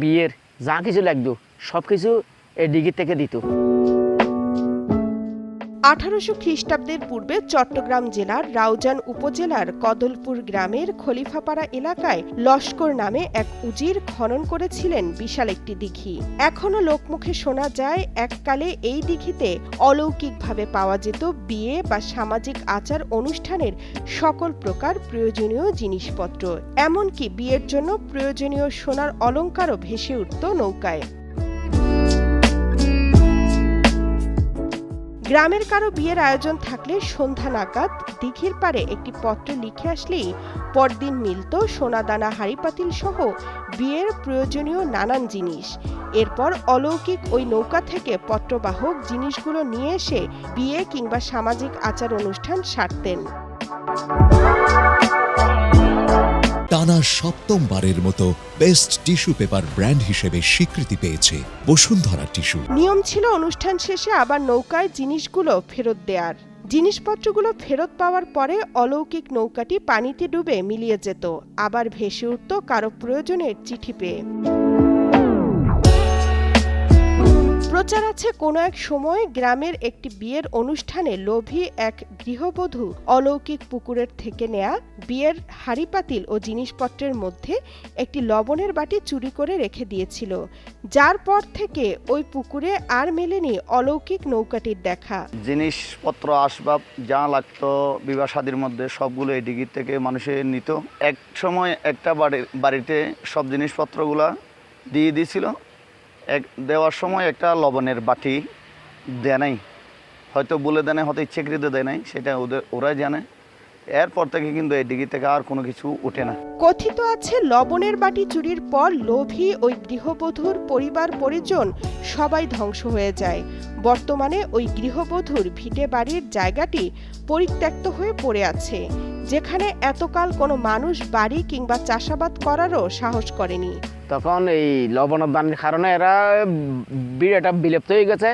বিয়ের যা কিছু লাগতো সব কিছু এই দিঘি থেকে দিত। 1800 খ্রিস্টাব্দের পূর্বে চট্টগ্রাম জেলার রাউজান উপজেলার কদলপুর গ্রামের খলিফাপাড়া এলাকায় লস্কর নামে এক উজির খনন করেছিলেন বিশাল একটি দিঘি। এখনো লোকমুখে শোনা যায় এককালে এই দিঘিতে অলৌকিকভাবে পাওয়া যেত বিয়ে বা সামাজিক আচার অনুষ্ঠানের সকল প্রকার প্রয়োজনীয় জিনিসপত্র, এমনকি বিয়ের জন্য প্রয়োজনীয় সোনার অলংকারও ভেসে উঠত নৌকায়। গ্রামের কারো বিয়ের আয়োজন থাকলে সন্ধ্যা নাগাদ দিঘির পাড়ে একটি পত্র লিখে আসলেই পরদিন মিলত সোনাদানা হাঁড়িপাতিল সহ বিয়ের প্রয়োজনীয় নানান জিনিস। এরপর অলৌকিক ওই নৌকা থেকে পত্রবাহক জিনিসগুলো নিয়ে এসে বিয়ে কিংবা সামাজিক আচার অনুষ্ঠান সারতেন। টানা সপ্তমবারের মতো বেস্ট টিস্যু পেপার ব্র্যান্ড হিসেবে স্বীকৃতি পেয়েছে বসুন্ধরা টিস্যু। নিয়ম ছিল অনুষ্ঠান শেষে আবার নৌকায় জিনিসগুলো ফেরত দেওয়ার। জিনিসপত্রগুলো ফেরত পাওয়ার পরে অলৌকিক নৌকাটি পানিতে ডুবে মিলিয়ে যেত, আবার ভেসে উঠত কারো প্রয়োজনের চিঠি পেয়ে। প্রচার আছে কোনো এক সময় গ্রামের একটি বিয়ের অনুষ্ঠানে লোভী এক গৃহবধূ অলৌকিক পুকুরের থেকে নেয়া বিয়ের হাঁড়িপাতিল ও জিনিসপত্রের মধ্যে একটি লবণের বাটি চুরি করে রেখে দিয়েছিল, যার পর থেকে ওই পুকুরে আর মেলেনি অলৌকিক নৌকাটির দেখা। জিনিসপত্র আসবাব যা লাগতো বিবাহ শাদীর মধ্যে সবগুলো এই দিঘির থেকে মানুষে নিত। এক সময় একটা বাড়িতে সব জিনিসপত্রগুলা দিয়ে দিয়েছিল। দেওয়ার সময় একটা লবণের বাটি দেয় নাই, হয়তো বলে দেয় নাই, হয়তো ইচ্ছাকৃত দেয় নাই, সেটা ওরাই জানে। এরপর থেকে কিন্তু এই দিঘি থেকে আর কোনো কিছু ওঠে না। কথিত আছে লবণের বাটি চুরির পর লোভী ওই গৃহবধূর পরিবার পরিজন সবাই ধ্বংস হয়ে যায়। বর্তমানে ওই গৃহবধূর ভিটে বাড়ির জায়গাটি পরিত্যক্ত হয়ে পড়ে আছে, যেখানে এতকাল কোনো মানুষ বাড়ি কিংবা চাষাবাদ করারও সাহস করেনি। তখন এই লবণদানের কারণে এরা বিড়াটা বিলুপ্ত হয়ে গেছে।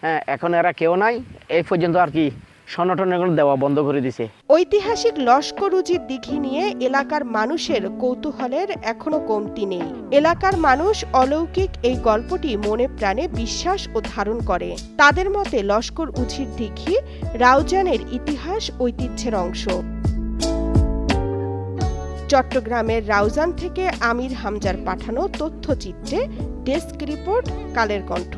হ্যাঁ, এখন এরা কেউ নাই, এই পর্যন্ত আর কি সনাতন দেওয়া বন্ধ করে দিছে। ঐতিহাসিক লস্কর উজির দিঘি নিয়ে এলাকার মানুষের কৌতূহলের এখনো কমতি নেই। এলাকার মানুষ অলৌকিক এই গল্পটি মনে প্রাণে বিশ্বাস ও ধারণ করে। তাদের মতে লস্কর উজির দিঘি রাউজানের ইতিহাস ঐতিহ্যের অংশ। চট্টগ্রামের রাউজান থেকে আমির হামজার পাঠানো তথ্যচিত্রে ডেস্ক রিপোর্ট কালের কণ্ঠ।